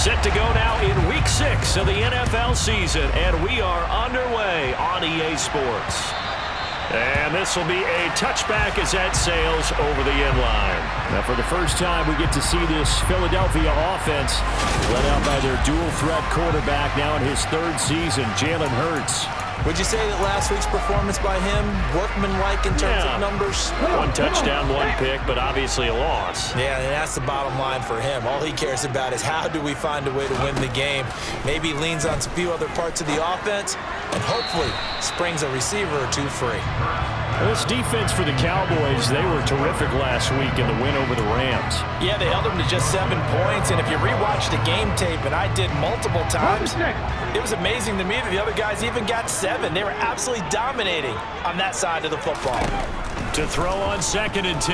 Set to go now in Week 6 of the NFL season, and we are underway on EA Sports. And this will be a touchback as that sails over the end line. Now, for the first time, we get to see this Philadelphia offense led out by their dual-threat quarterback now in his third season, Jalen Hurts. Would you say that last week's performance by him, workmanlike in terms of numbers? One touchdown, one pick, but obviously a loss. Yeah, and that's the bottom line for him. All he cares about is how do we find a way to win the game. Maybe leans on a few other parts of the offense, and hopefully springs a receiver or two free. Well, this defense for the Cowboys, they were terrific last week in the win over the Rams. Yeah, they held them to just 7 points, and if you rewatch the game tape, and I did multiple times, it was amazing to me that the other guys even got 7. They were absolutely dominating on that side of the football. To throw on 2nd and 10,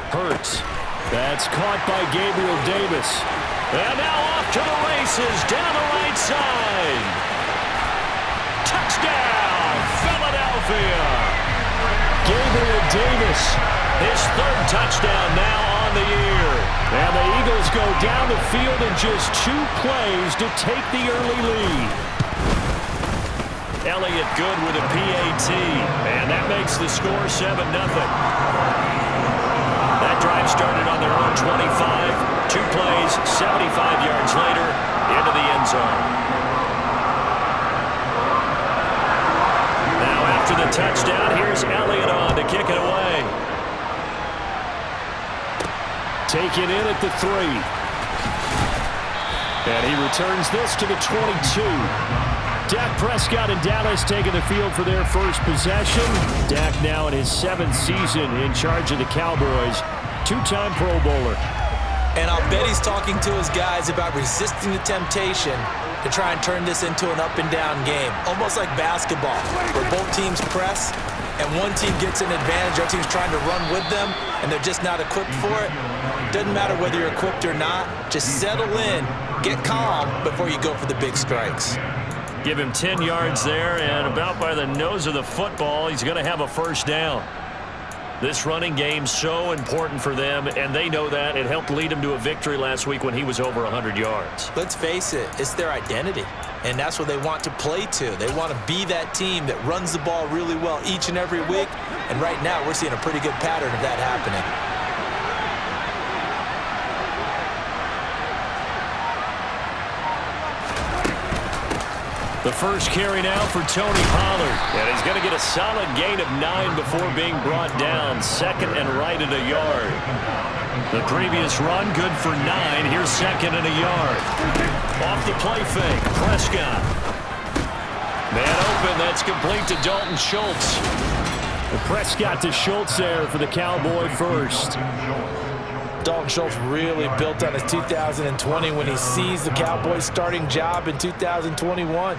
Hurts. That's caught by Gabriel Davis. And now off to the races down the right side. Touchdown, Philadelphia. Gabriel Davis, his 3rd touchdown now on the year. And the Eagles go down the field in just 2 plays to take the early lead. Elliott good with a PAT, and that makes the score 7-0. That drive started on their own 25. 2 plays, 75 yards later, into the end zone. Now after the touchdown, here's Elliott on to kick it away. Taken in at the 3. And he returns this to the 22. Dak Prescott and Dallas taking the field for their first possession. Dak now in his 7th season in charge of the Cowboys. 2-time Pro Bowler. And I'll bet he's talking to his guys about resisting the temptation to try and turn this into an up-and-down game. Almost like basketball, where both teams press, and one team gets an advantage, the other team's trying to run with them, and they're just not equipped for it. Doesn't matter whether you're equipped or not. Just settle in, get calm before you go for the big strikes. Give him 10 yards there, and about by the nose of the football, he's going to have a first down. This running game's so important for them, and they know that. It helped lead them to a victory last week when he was over 100 yards. Let's face it, it's their identity, and that's what they want to play to. They want to be that team that runs the ball really well each and every week, and right now we're seeing a pretty good pattern of that happening. The first carry now for Tony Pollard. And he's going to get a solid gain of 9 before being brought down. 2nd and right at a yard. The previous run, good for 9. Here's 2nd and a yard. Off the play fake, Prescott. Man open, that's complete to Dalton Schultz. The Prescott to Schultz there for the Cowboy first. Dalton Schultz really built on his 2020 when he seized the Cowboys' starting job in 2021.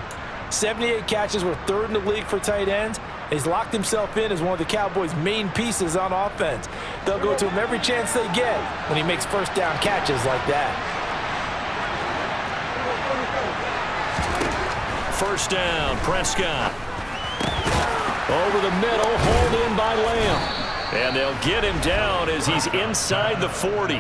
78 catches were 3rd in the league for tight ends. He's locked himself in as one of the Cowboys' main pieces on offense. They'll go to him every chance they get when he makes first down catches like that. First down, Prescott. Over the middle, hauled in by Lamb. And they'll get him down as he's inside the 40.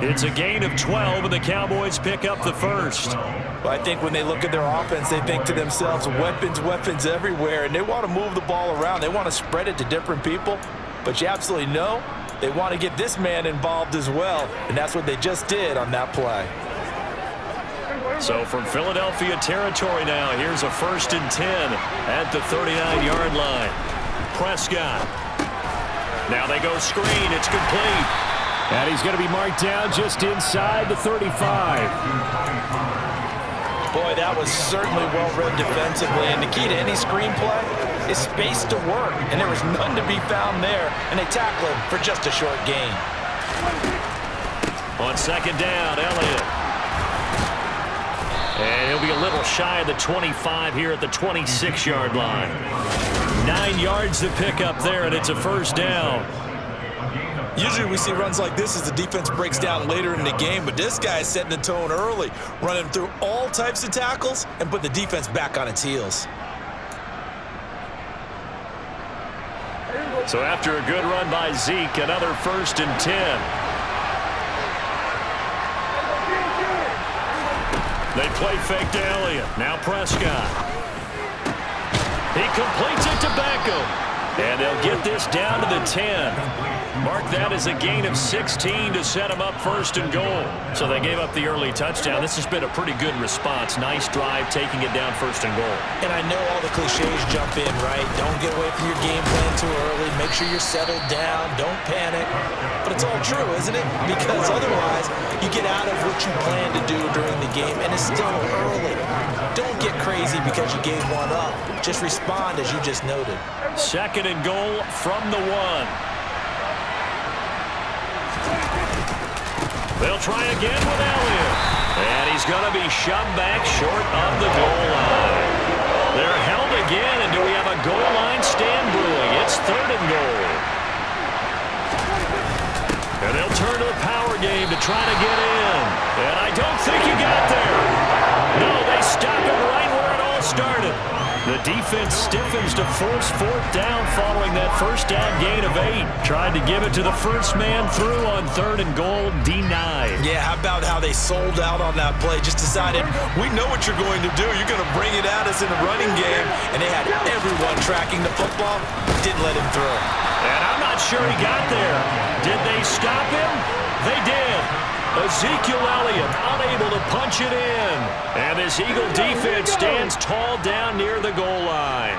It's a gain of 12, and the Cowboys pick up the first. Well, I think when they look at their offense, they think to themselves, weapons, weapons everywhere, and they want to move the ball around. They want to spread it to different people, but you absolutely know they want to get this man involved as well, and that's what they just did on that play. So from Philadelphia territory now, here's a 1st and 10 at the 39-yard line. Prescott. Now they go screen. It's complete. And he's going to be marked down just inside the 35. Boy, that was certainly well-read defensively. And the key to any screenplay is space to work. And there was none to be found there. And they tackled him for just a short gain. On 2nd down, Elliott. And he'll be a little shy of the 25 here at the 26-yard line. 9 yards to pick up there, and it's a first down. Usually we see runs like this as the defense breaks down later in the game, but this guy is setting the tone early, running through all types of tackles and put the defense back on its heels. So after a good run by Zeke, another 1st and 10. They play fake to Elliott. Now Prescott. He completes it to Beckham. And they'll get this down to the 10. Mark that as a gain of 16 to set them up 1st and goal. So they gave up the early touchdown. This has been a pretty good response. Nice drive, taking it down 1st and goal. And I know all the cliches jump in, right? Don't get away from your game plan too early. Make sure you're settled down. Don't panic. But it's all true, isn't it? Because otherwise, you get out of what you plan to do during the game, and it's still early. Don't get crazy because you gave one up. Just respond as you just noted. 2nd and goal from the 1. They'll try again with Elliott. And he's going to be shoved back short of the goal line. They're held again, and do we have a goal line stand brewing? It's 3rd and goal. And they'll turn to the power game to try to get in. And I don't think he got there. No, they stop him right where it all started. The defense stiffens to force 4th down following that 1st down gain of 8. Tried to give it to the first man through on 3rd and goal, denied. Yeah, how about how they sold out on that play? Just decided, we know what you're going to do. You're going to bring it at us in the running game. And they had everyone tracking the football. Didn't let him throw. And I'm not sure he got there. Did they stop him? They did. Ezekiel Elliott unable to punch it in. And this Eagle defense stands tall down near the goal line.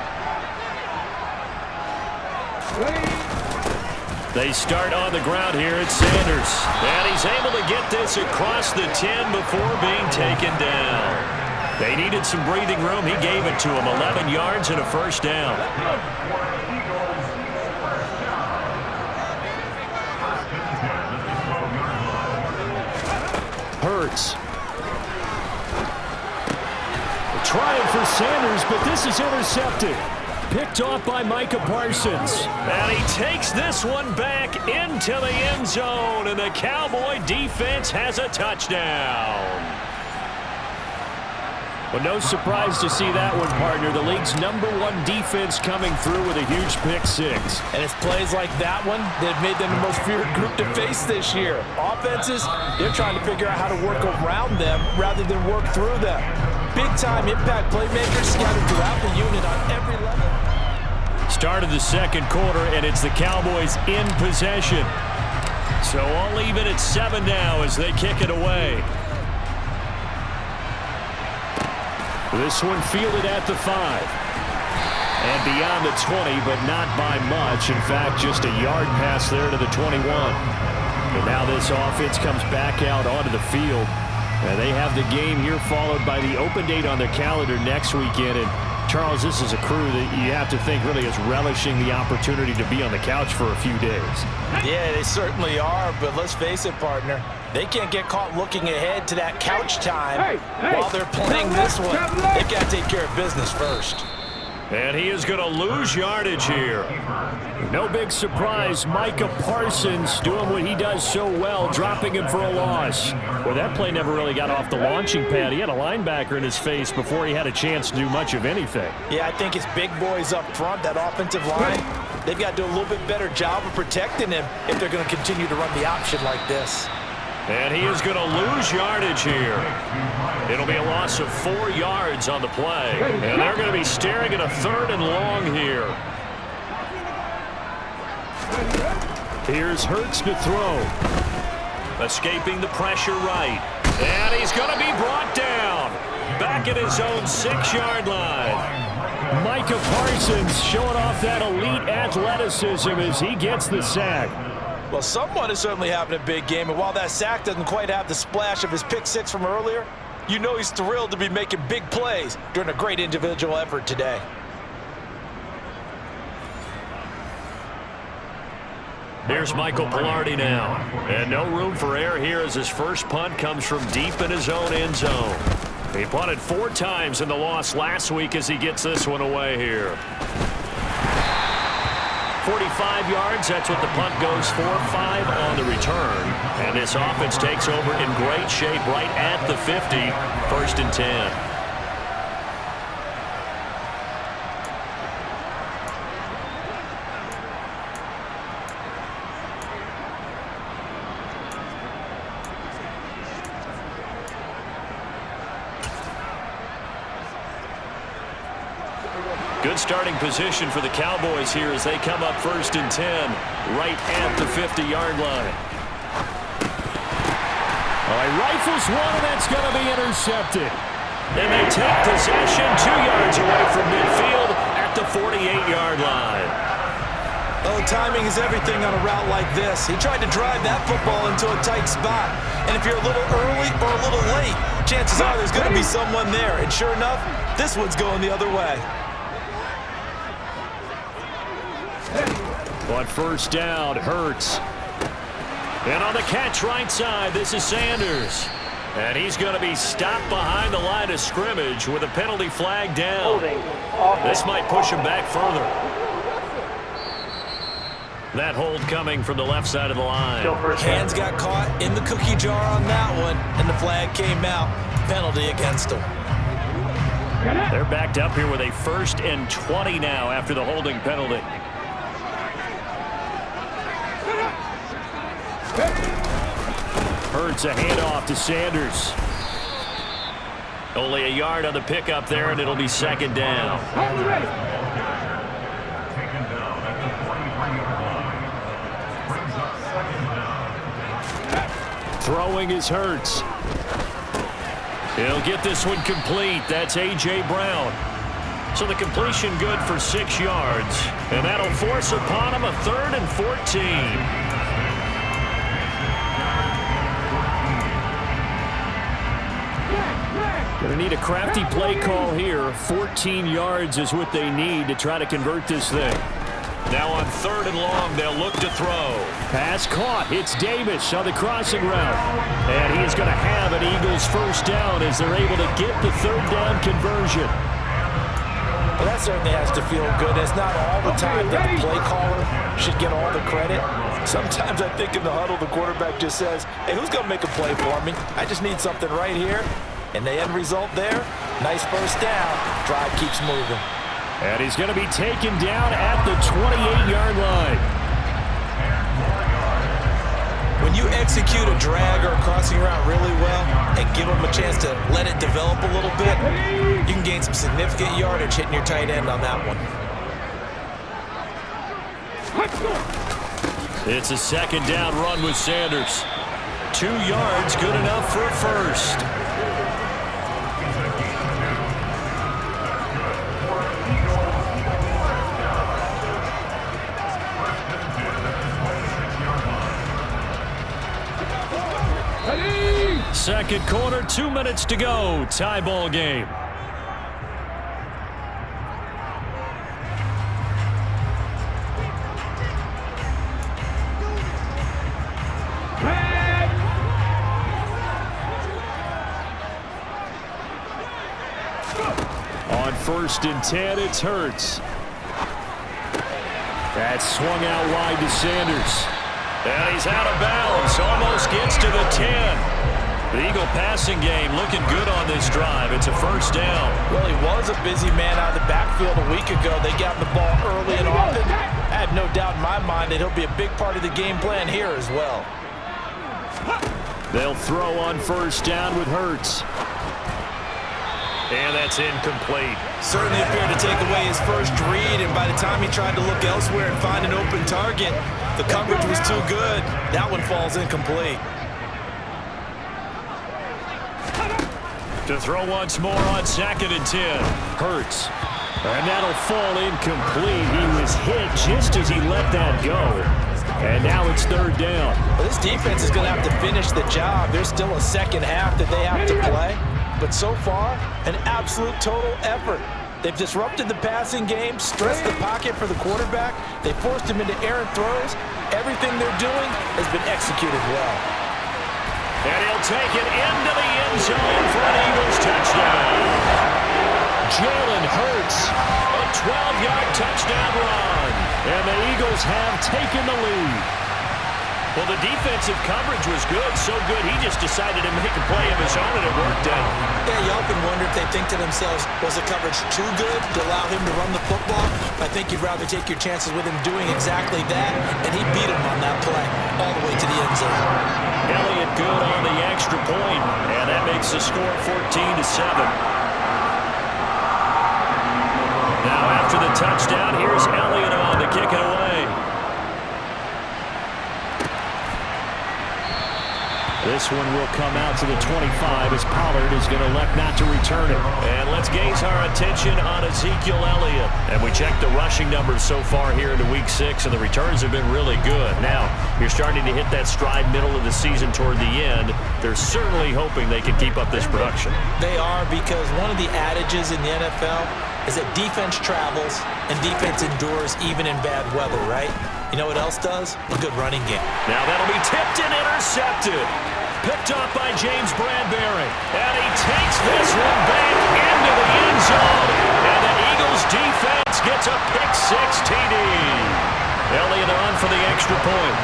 They start on the ground here at Sanders. And he's able to get this across the 10 before being taken down. They needed some breathing room. He gave it to him. 11 yards and a 1st down. Hurts. Trying for Sanders, but this is intercepted. Picked off by Micah Parsons. And he takes this one back into the end zone, and the Cowboy defense has a touchdown. Well, no surprise to see that one, partner. The league's #1 defense coming through with a huge pick 6. And it's plays like that one that have made them the most feared group to face this year. Offenses, they're trying to figure out how to work around them rather than work through them. Big-time impact playmakers scattered throughout the unit on every level. Start of the 2nd quarter, and it's the Cowboys in possession. So I'll leave it at 7 now as they kick it away. This one fielded at the 5. And beyond the 20, but not by much. In fact, just a yard pass there to the 21. And now this offense comes back out onto the field. And they have the game here followed by the open date on their calendar next weekend. And Charles, this is a crew that you have to think really is relishing the opportunity to be on the couch for a few days. Yeah, they certainly are, but let's face it, partner. They can't get caught looking ahead to that couch time while they're playing this one. They've got to take care of business first. And he is going to lose yardage here. No big surprise, Micah Parsons doing what he does so well, dropping him for a loss. Well, that play never really got off the launching pad. He had a linebacker in his face before he had a chance to do much of anything. Yeah, I think it's big boys up front, that offensive line. They've got to do a little bit better job of protecting him if they're going to continue to run the option like this. And he is going to lose yardage here. It'll be a loss of 4 yards on the play. And they're going to be staring at a 3rd and long here. Here's Hurts to throw. Escaping the pressure right. And he's going to be brought down. Back at his own 6-yard line. Micah Parsons showing off that elite athleticism as he gets the sack. Well, someone is certainly having a big game, and while that sack doesn't quite have the splash of his pick 6 from earlier, you know he's thrilled to be making big plays during a great individual effort today. Here's Michael Pilardi now. And no room for error here as his first punt comes from deep in his own end zone. He punted 4 times in the loss last week as he gets this one away here. 45 yards, that's what the punt goes for. 5 on the return. And this offense takes over in great shape right at the 50. 1st and 10. Good starting position for the Cowboys here as they come up 1st and 10 right at the 50-yard line. He rifles one, and that's going to be intercepted. And they take possession 2 yards away from midfield at the 48-yard line. Oh, timing is everything on a route like this. He tried to drive that football into a tight spot. And if you're a little early or a little late, chances are there's going to be someone there. And sure enough, this one's going the other way. On 1st down, Hurts. And on the catch right side, this is Sanders. And he's going to be stopped behind the line of scrimmage with a penalty flag down. This might push him back further. That hold coming from the left side of the line. Hands got caught in the cookie jar on that one, and the flag came out. Penalty against him. They're backed up here with a 1st and 20 now after the holding penalty. Hurts a handoff to Sanders. Only a yard on the pickup there, and it'll be 2nd down. Throwing is Hurts. He'll get this one complete. That's A.J. Brown. So the completion good for 6 yards. And that'll force upon him a 3rd and 14. Going to need a crafty play call here. 14 yards is what they need to try to convert this thing. Now on 3rd and long, they'll look to throw. Pass caught. It's Davis on the crossing route. And he is going to have an Eagles 1st down as they're able to get the 3rd down conversion. Well, that certainly has to feel good. It's not all the time that the play caller should get all the credit. Sometimes I think in the huddle, the quarterback just says, hey, who's going to make a play for me? I just need something right here. And the end result there, nice 1st down. Drive keeps moving. And he's going to be taken down at the 28-yard line. When you execute a drag or a crossing route really well and give them a chance to let it develop a little bit, you can gain some significant yardage hitting your tight end on that one. It's a 2nd down run with Sanders. 2 yards, good enough for a 1st. Second quarter, 2 minutes to go. Tie ball game. On 1st and 10, it's Hurts. That's swung out wide to Sanders. And he's out of bounds. Almost gets to the 10. The Eagle passing game looking good on this drive. It's a 1st down. Well, he was a busy man out of the backfield a week ago. They got the ball early and often. I have no doubt in my mind that he'll be a big part of the game plan here as well. They'll throw on 1st down with Hurts. And that's incomplete. Certainly appeared to take away his first read, and by the time he tried to look elsewhere and find an open target, the coverage was too good. That one falls incomplete. To throw once more on 2nd and 10. Hurts. And that'll fall incomplete. He was hit just as he let that go. And now it's 3rd down. Well, this defense is going to have to finish the job. There's still a 2nd half that they have to play. But so far, an absolute total effort. They've disrupted the passing game, stressed the pocket for the quarterback. They forced him into errant throws. Everything they're doing has been executed well. And he'll take it into the end zone for an Eagles touchdown. Jalen Hurts, a 12-yard touchdown run. And the Eagles have taken the lead. Well, the defensive coverage was good, so good he just decided to make a play of his own, and it worked out. Yeah, you often wonder if they think to themselves, was the coverage too good to allow him to run the football? I think you'd rather take your chances with him doing exactly that, and he beat him on that play all the way to the end zone. Elliott good on the extra point, and that makes the score 14-7. Now after the touchdown, here's Elliott on to kick it away. This one will come out to the 25 as Pollard is going to elect not to return it. And let's gaze our attention on Ezekiel Elliott. And we checked the rushing numbers so far here into Week 6, and the returns have been really good. Now, you're starting to hit that stride middle of the season toward the end. They're certainly hoping they can keep up this production. They are, because one of the adages in the NFL is that defense travels and defense endures even in bad weather, right? You know what else does? A good running game. Now that'll be tipped and intercepted. Picked off by James Bradbury. And he takes this one back into the end zone. And the Eagles defense gets a pick-6 TD. Elliott on for the extra point.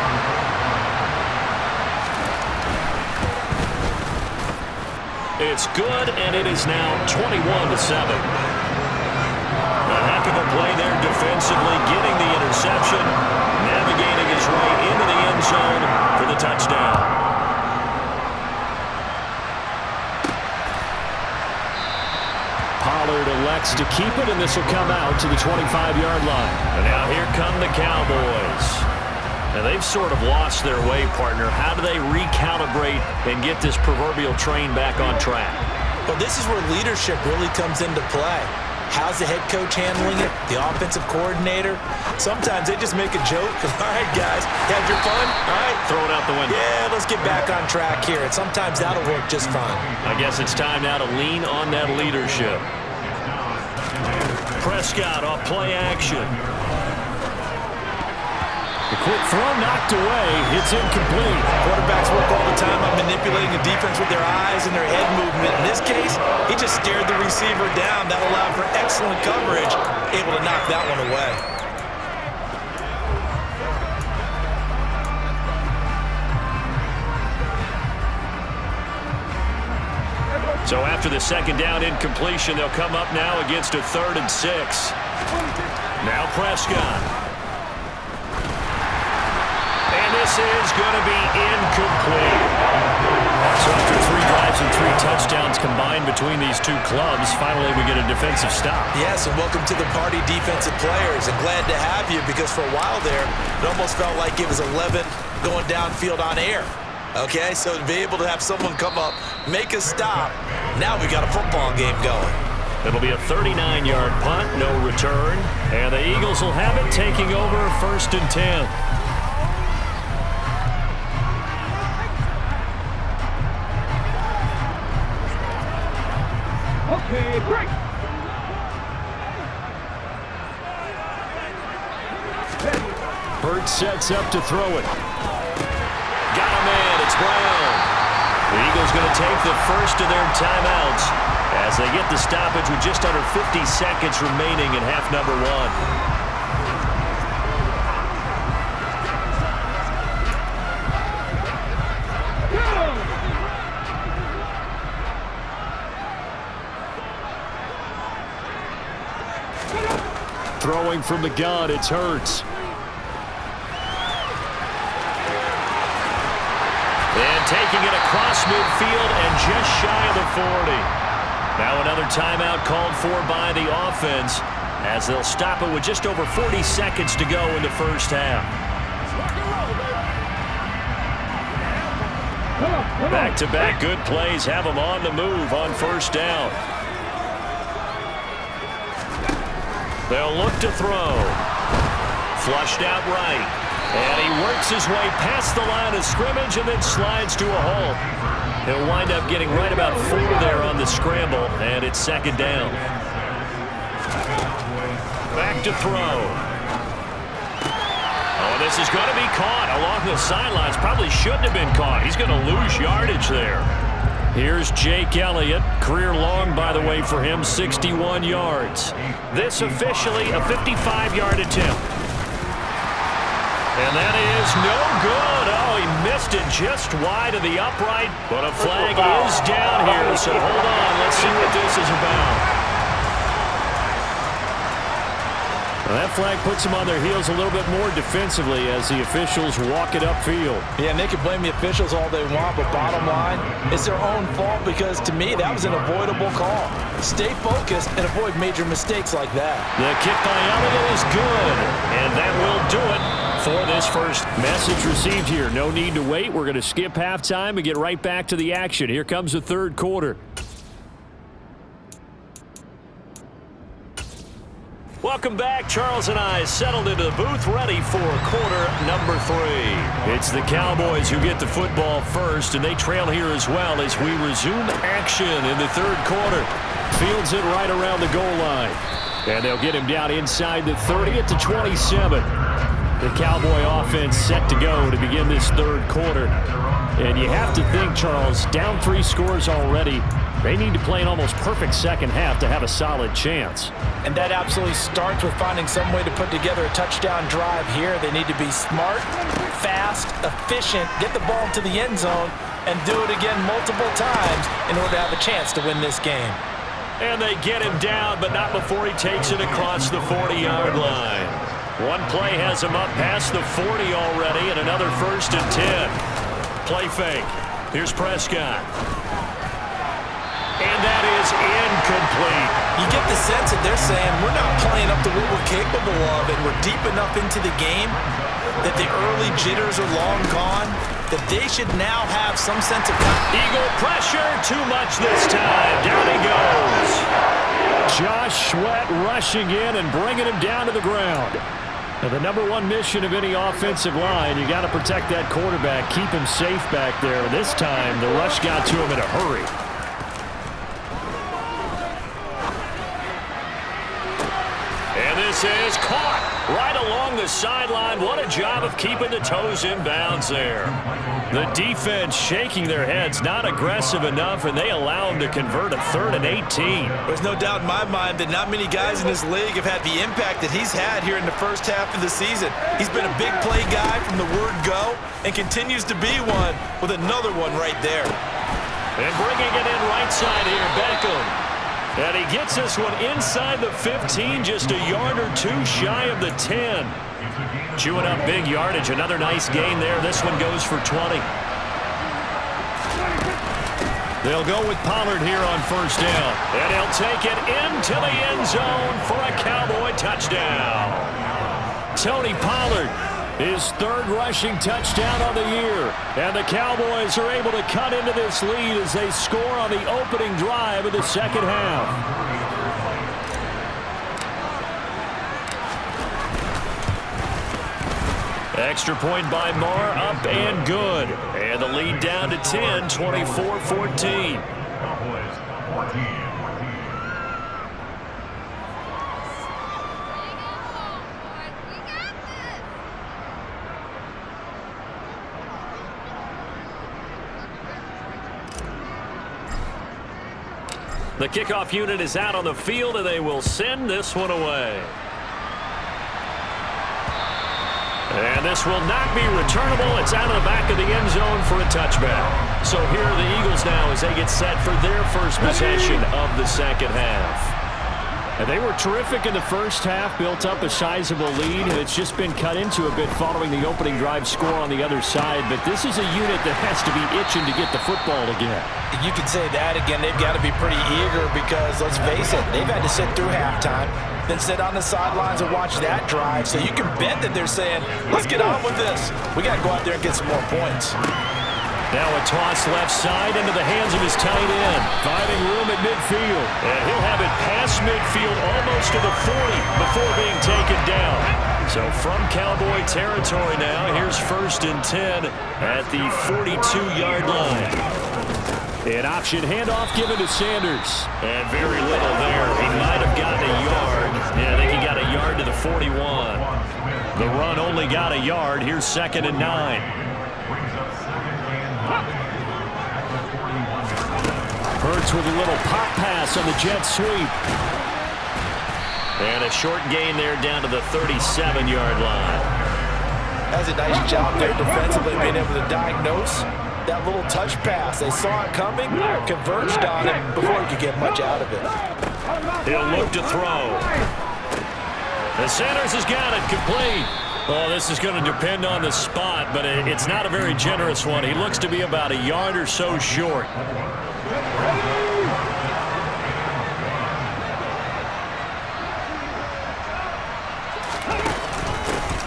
It's good, and it is now 21-7. A heck of a play there defensively, getting the interception, navigating his way into the end zone for the touchdown. Pollard elects to keep it, and this will come out to the 25-yard line. And now here come the Cowboys. Now they've sort of lost their way, partner. How do they recalibrate and get this proverbial train back on track? Well, this is where leadership really comes into play. How's the head coach handling it? The offensive coordinator? Sometimes they just make a joke. All right, guys, had your fun? All right. Throw it out the window. Yeah, let's get back on track here. And sometimes that'll work just fine. I guess it's time now to lean on that leadership. Prescott off play action. The quick throw knocked away. It's incomplete. Quarterbacks work all the time on manipulating the defense with their eyes and their head movement. In this case, he just stared the receiver down. That allowed for excellent coverage, able to knock that one away. So after the second down incompletion, they'll come up now against a 3rd and 6. Now Prescott. This is going to be incomplete. So after 3 drives and 3 touchdowns combined between these two clubs, finally we get a defensive stop. Yes, and welcome to the party, defensive players. And glad to have you, because for a while there, it almost felt like it was 11 going downfield on air. Okay, so to be able to have someone come up, make a stop, now we got a football game going. It'll be a 39-yard punt, no return. And the Eagles will have it, taking over 1st and 10. Okay, break. Burt sets up to throw it. Got a man, it's Brown. The Eagles going to take the first of their timeouts as they get the stoppage with just under 50 seconds remaining in half number 1. Throwing from the gun, it's Hurts. And taking it across midfield and just shy of the 40. Now another timeout called for by the offense as they'll stop it with just over 40 seconds to go in the first half. Back-to-back good plays have them on the move on first down. They'll look to throw. Flushed out right. And he works his way past the line of scrimmage and then slides to a halt. He'll wind up getting right about 4 there on the scramble, and it's 2nd down. Back to throw. Oh, this is going to be caught along the sidelines. Probably shouldn't have been caught. He's going to lose yardage there. Here's Jake Elliott. Career long, by the way, for him, 61 yards. This officially a 55-yard attempt. And that is no good. Oh, he missed it just wide of the upright. But a flag is down here, so hold on. Let's see what this is about. Well, that flag puts them on their heels a little bit more defensively as the officials walk it upfield. Yeah, and they can blame the officials all they want, but bottom line, it's their own fault because, to me, that was an avoidable call. Stay focused and avoid major mistakes like that. The kick by Elliott is good, and that will do it for this first. Message received here. No need to wait. We're going to skip halftime and get right back to the action. Here comes the third quarter. Welcome back. Charles and I settled into the booth, ready for quarter number 3. It's the Cowboys who get the football first, and they trail here as well as we resume action in the third quarter. Fields it right around the goal line, and they'll get him down inside the 30 at the 27. The Cowboy offense set to go to begin this third quarter. And you have to think, Charles, down 3 scores already. They need to play an almost perfect second half to have a solid chance. And that absolutely starts with finding some way to put together a touchdown drive here. They need to be smart, fast, efficient, get the ball to the end zone, and do it again multiple times in order to have a chance to win this game. And they get him down, but not before he takes it across the 40-yard line. One play has him up past the 40 already, and another 1st and 10. Play fake. Here's Prescott. And that is incomplete. You get the sense that they're saying we're not playing up to what we're capable of, and we're deep enough into the game that the early jitters are long gone, that they should now have some sense of Eagle pressure, too much this time. Down he goes. Josh Sweat rushing in and bringing him down to the ground. Now, the number one mission of any offensive line, you got to protect that quarterback, keep him safe back there. This time, the rush got to him in a hurry. And this is caught right along the sideline. What a job of keeping the toes in bounds there. The defense shaking their heads, not aggressive enough, and they allow him to convert a 3rd and 18. There's no doubt in my mind that not many guys in this league have had the impact that he's had here in the first half of the season. He's been a big play guy from the word go and continues to be one with another one right there. And bringing it in right side here, Beckham. And he gets this one inside the 15, just a yard or 2 shy of the 10. Chewing up big yardage. Another nice gain there. This one goes for 20. They'll go with Pollard here on 1st down. And he'll take it into the end zone for a Cowboy touchdown. Tony Pollard, his 3rd rushing touchdown on the year. And the Cowboys are able to cut into this lead as they score on the opening drive of the second half. Extra point by Marr, up and good. And the lead down to 10, 24-14. The kickoff unit is out on the field, and they will send this one away. And this will not be returnable. It's out of the back of the end zone for a touchback. So here are the Eagles now as they get set for their first possession of the second half. And they were terrific in the first half, built up a sizable lead, and it's just been cut into a bit following the opening drive score on the other side. But this is a unit that has to be itching to get the football again. You could say that again. They've got to be pretty eager because, let's face it, they've had to sit through halftime, then sit on the sidelines and watch that drive. So you can bet that they're saying, let's get on with this. We got to go out there and get some more points. Now a toss left side into the hands of his tight end. Finding room at midfield. And he'll have it past midfield almost to the 40 before being taken down. So from Cowboy territory now, here's 1st and 10 at the 42-yard line. An option handoff given to Sanders. And very little there. He might have gotten a yard. Yeah, I think he got a yard to the 41. The run only got a yard. Here's 2nd and 9. Hurts with a little pop pass on the jet sweep. And a short gain there down to the 37-yard line. That's a nice job there defensively, being able to diagnose that little touch pass. They saw it coming, converged on it before he could get much out of it. He'll look to throw. And Sanders has got it complete. Oh, this is going to depend on the spot, but it's not a very generous one. He looks to be about a yard or so short.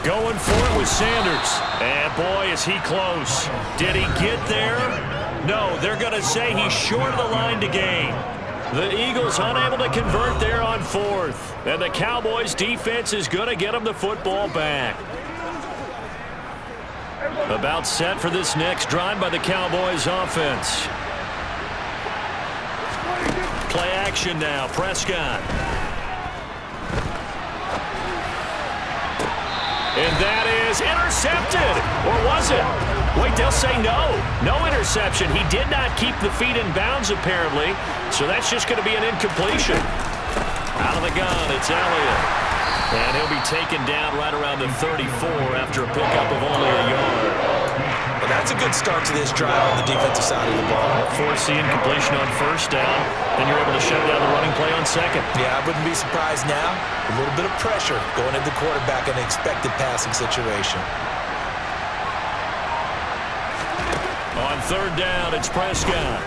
Going for it with Sanders. And boy, is he close. Did he get there? No, they're going to say he's short of the line to gain. The Eagles unable to convert there on 4th. And the Cowboys defense is going to get them the football back. About set for this next drive by the Cowboys offense. Play action now, Prescott. And that is intercepted. Or was it? Wait, they'll say no. No interception. He did not keep the feet in bounds, apparently. So that's just going to be an incompletion. Out of the gun, it's Elliott. And he'll be taken down right around the 34 after a pickup of only a yard. Well, that's a good start to this drive on the defensive side of the ball. Force the incompletion on first down, and you're able to shut down the running play on second. Yeah, I wouldn't be surprised now. A little bit of pressure going into the quarterback in an expected passing situation. On third down, it's Prescott.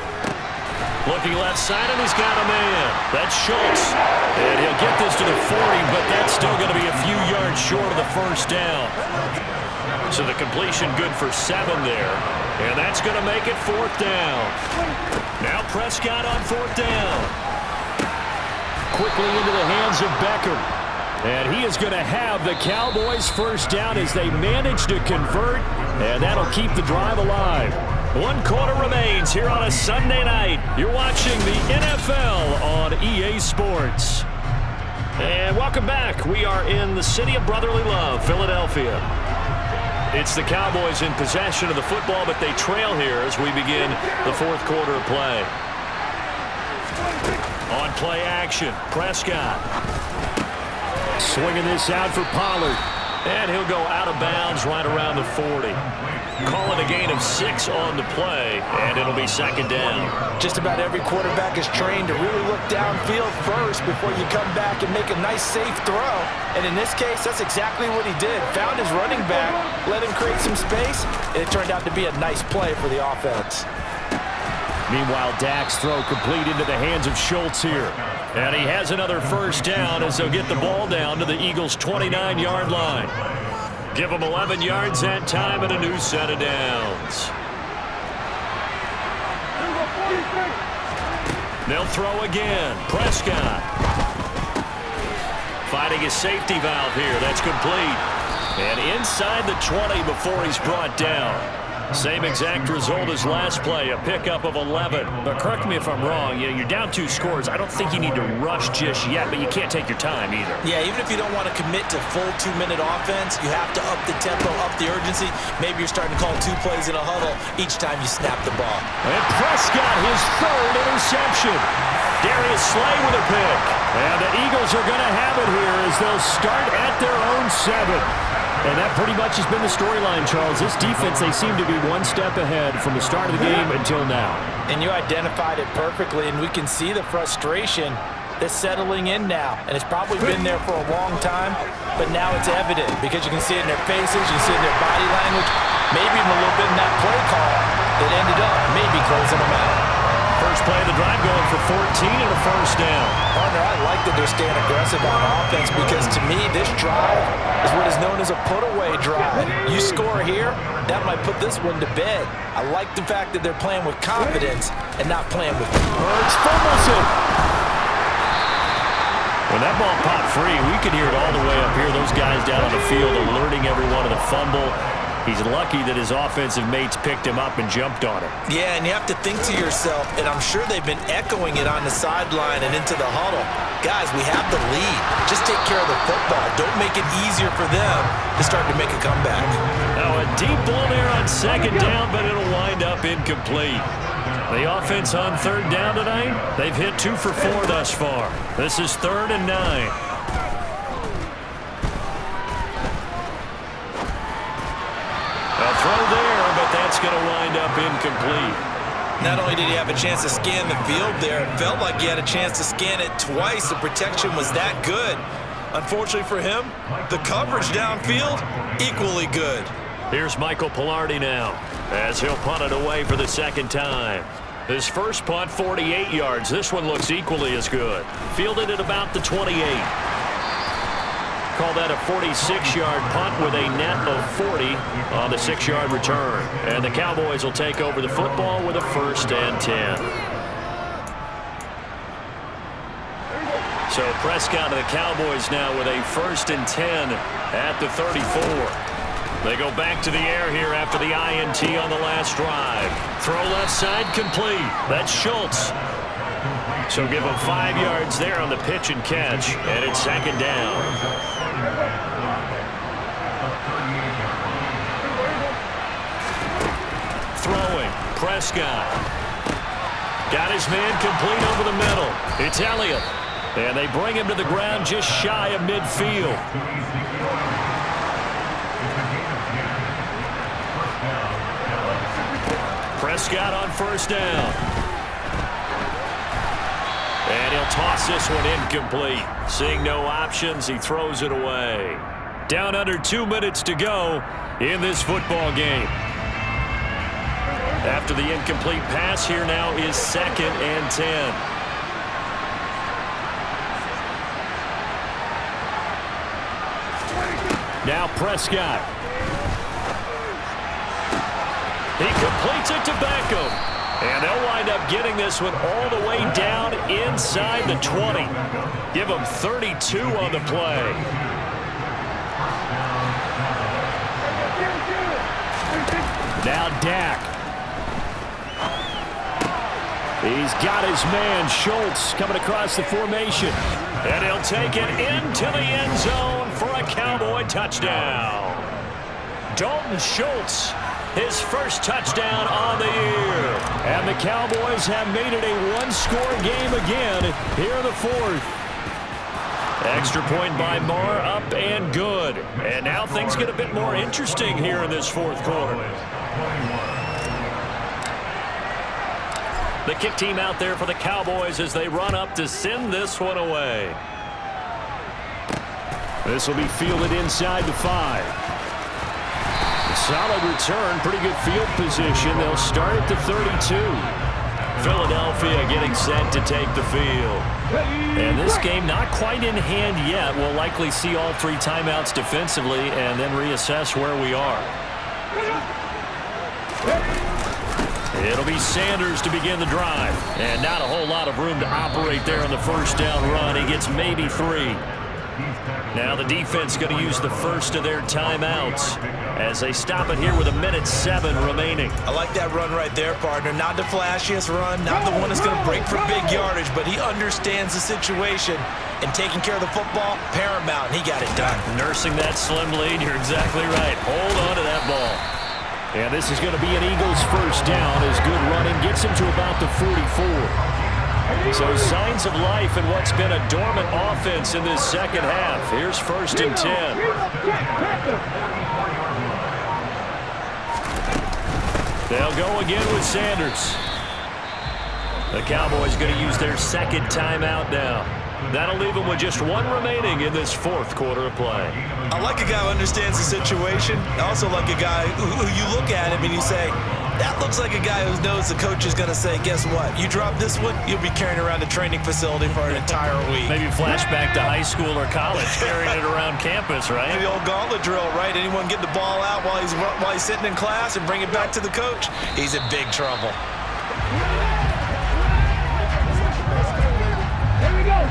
Looking left side, and he's got a man. That's Schultz. And he'll get this to the 40, but that's still going to be a few yards short of the first down. So the completion good for 7 there. And that's going to make it 4th down. Now Prescott on 4th down. Quickly into the hands of Beckham. And he is going to have the Cowboys first down as they manage to convert. And that'll keep the drive alive. 1 quarter remains here on a Sunday night. You're watching the NFL on EA Sports. And welcome back. We are in the city of brotherly love, Philadelphia. It's the Cowboys in possession of the football, but they trail here as we begin the 4th quarter of play. On play action, Prescott. Swinging this out for Pollard. And he'll go out of bounds right around the 40. Call it a gain of 6 on the play, and it'll be 2nd down. Just about every quarterback is trained to really look downfield first before you come back and make a nice, safe throw. And in this case, that's exactly what he did. Found his running back, let him create some space, and it turned out to be a nice play for the offense. Meanwhile, Dak's throw complete into the hands of Schultz here. And he has another first down as they'll get the ball down to the Eagles' 29-yard line. Give them 11 yards that time and a new set of downs. They'll throw again. Prescott. Fighting his safety valve here. That's complete. And inside the 20 before he's brought down. Same exact result as last play, a pickup of 11. But correct me if I'm wrong, you're down 2 scores. I don't think you need to rush just yet, but you can't take your time either. Yeah, even if you don't want to commit to full 2-minute offense, you have to up the tempo, up the urgency. Maybe you're starting to call 2 plays in a huddle each time you snap the ball. And Prescott, his 3rd interception. Darius Slay with a pick. And the Eagles are going to have it here as they'll start at their own 7. And that pretty much has been the storyline, Charles. This defense, they seem to be one step ahead from the start of the game until now. And you identified it perfectly, and we can see the frustration that's settling in now. And it's probably been there for a long time, but now it's evident because you can see it in their faces, you can see it in their body language, maybe even a little bit in that play call that ended up maybe closing them out. First play of the drive going for 14 and a first down. Partner, I like that they're staying aggressive on offense because to me this drive is what is known as a put-away drive. You score here, that might put this one to bed. I like the fact that they're playing with confidence and not playing with Burns fumbles it. When that ball popped free, we could hear it all the way up here. Those guys down on the field alerting everyone of the fumble. He's lucky that his offensive mates picked him up and jumped on it. Yeah, and you have to think to yourself, and I'm sure they've been echoing it on the sideline and into the huddle. Guys, we have the lead. Just take care of the football. Don't make it easier for them to start to make a comeback. Now a deep ball there on 2nd down, but it'll wind up incomplete. The offense on 3rd down tonight, they've hit 2 for 4 thus far. This is 3rd and 9. A throw there, but that's going to wind up incomplete. Not only did he have a chance to scan the field there, it felt like he had a chance to scan it twice. The protection was that good. Unfortunately for him, the coverage downfield, equally good. Here's Michael Pilardi now, as he'll punt it away for the 2nd time. His first punt, 48 yards. This one looks equally as good. Fielded at about the 28. Call that a 46-yard punt with a net of 40 on the 6-yard return. And the Cowboys will take over the football with a 1st and 10. So Prescott and the Cowboys now with a 1st and 10 at the 34. They go back to the air here after the INT on the last drive. Throw left side complete. That's Schultz. So give him 5 yards there on the pitch and catch, and it's 2nd down. Throwing, Prescott. Got his man complete over the middle. It's Elliott. And they bring him to the ground just shy of midfield. Prescott on 1st down. And he'll toss this one incomplete. Seeing no options, he throws it away. Down under 2 minutes to go in this football game. After the incomplete pass, here now is 2nd and 10. Now Prescott. He completes it to Beckham. And they'll wind up getting this one all the way down inside the 20. Give them 32 on the play. Now Dak. He's got his man, Schultz, coming across the formation. And he'll take it into the end zone for a Cowboy touchdown. Dalton Schultz, his 1st touchdown on the year. And the Cowboys have made it a 1-score game again here in the 4th. Extra point by Marr, up and good. And now things get a bit more interesting here in this 4th quarter. The kick team out there for the Cowboys as they run up to send this one away. This will be fielded inside the 5. Solid return, pretty good field position. They'll start at the 32. Philadelphia getting set to take the field. And this game not quite in hand yet. We'll likely see all 3 timeouts defensively and then reassess where we are. It'll be Sanders to begin the drive. And not a whole lot of room to operate there on the 1st down run. He gets maybe 3. Now the defense going to use the 1st of their timeouts as they stop it here with 1:07 remaining. I like that run right there, partner. Not the flashiest run, not the one that's going to break for big yardage, but he understands the situation, and taking care of the football, paramount, and he got it done. Nursing that slim lead, you're exactly right. Hold on to that ball. And this is going to be an Eagles 1st down as good running gets him to about the 44. So signs of life in what's been a dormant offense in this 2nd half. Here's 1st and 10. They'll go again with Sanders. The Cowboys going to use their 2nd timeout now. That'll leave them with just 1 remaining in this 4th quarter of play. I like a guy who understands the situation. I also like a guy who you look at him and you say, that looks like a guy who knows the coach is going to say, guess what? You drop this one, you'll be carrying around the training facility for an entire week. Maybe flashback to high school or college, carrying it around campus, right? Maybe the old gauntlet drill, right? Anyone get the ball out while he's sitting in class and bring it back to the coach? He's in big trouble. Here we go.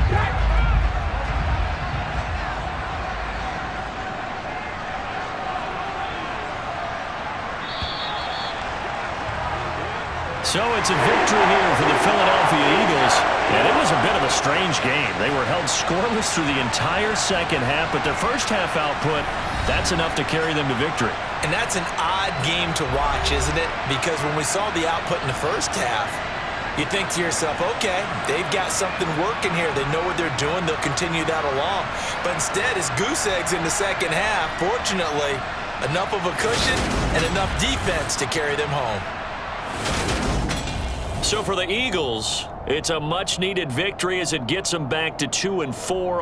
So it's a victory here for the Philadelphia Eagles, and it was a bit of a strange game. They were held scoreless through the entire 2nd half, but their 1st half output, that's enough to carry them to victory. And that's an odd game to watch, isn't it? Because when we saw the output in the 1st half, you think to yourself, okay, they've got something working here. They know what they're doing. They'll continue that along. But instead, it's goose eggs in the 2nd half. Fortunately, enough of a cushion and enough defense to carry them home. So for the Eagles, it's a much-needed victory as it gets them back to 2-4.